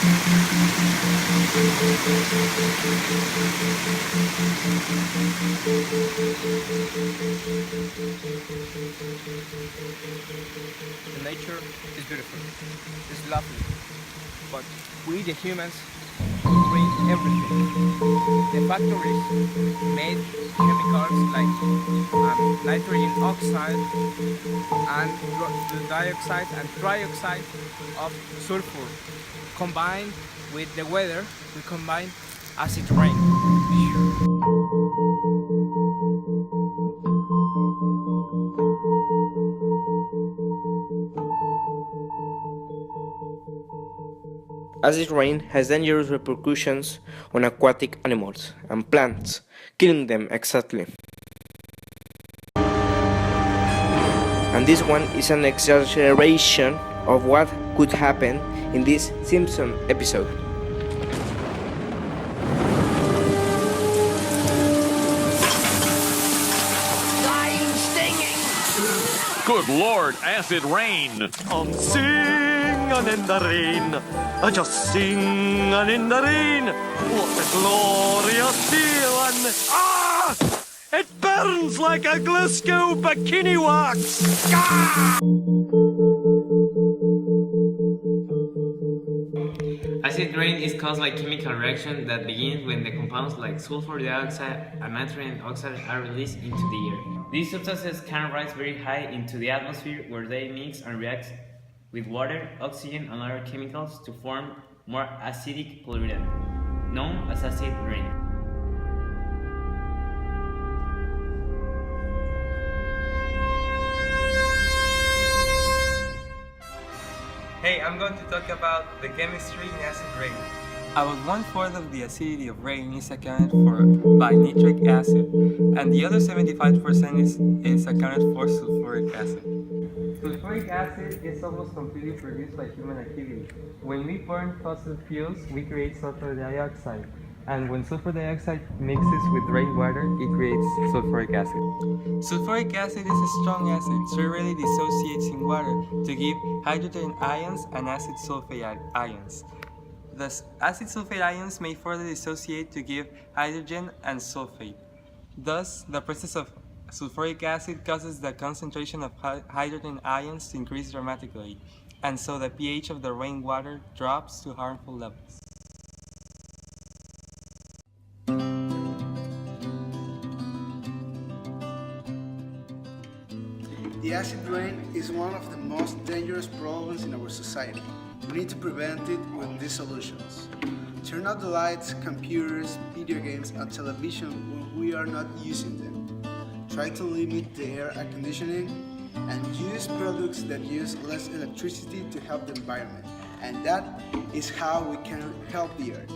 The nature is beautiful, it's lovely, but we the humans ruin everything. The factories made chemicals like nitrogen oxide and the dioxide and trioxide of sulfur. Combined with the weather, we combine acid rain. Acid rain has dangerous repercussions on aquatic animals and plants, killing them exactly. And this one is an exaggeration of what could happen in this Simpson episode. Good Lord, acid rain! I'm singing in the rain, just singing in the rain. What a glorious feeling! Ah! It burns like a Glasgow bikini wax! Ah! Acid rain is caused by chemical reaction that begins when the compounds like sulfur dioxide and nitrogen oxide are released into the air. These substances can rise very high into the atmosphere where they mix and react with water, oxygen and other chemicals to form more acidic pollutant, known as acid rain. Hey, I'm going to talk about the chemistry in acid rain. About 1/4 of the acidity of rain is accounted for by nitric acid, and the other 75% is accounted for sulfuric acid. Sulfuric acid is almost completely produced by human activity. When we burn fossil fuels, we create sulfur dioxide. And when sulfur dioxide mixes with rainwater, it creates sulfuric acid. Sulfuric acid is a strong acid, so it readily dissociates in water to give hydrogen ions and acid sulfate ions. Thus, acid sulfate ions may further dissociate to give hydrogen and sulfate. Thus, the presence of sulfuric acid causes the concentration of hydrogen ions to increase dramatically, and so the pH of the rainwater drops to harmful levels. The acid rain is one of the most dangerous problems in our society. We need to prevent it with these solutions. Turn out the lights, computers, video games, and television when we are not using them. Try to limit the air conditioning and use products that use less electricity to help the environment. And that is how we can help the earth.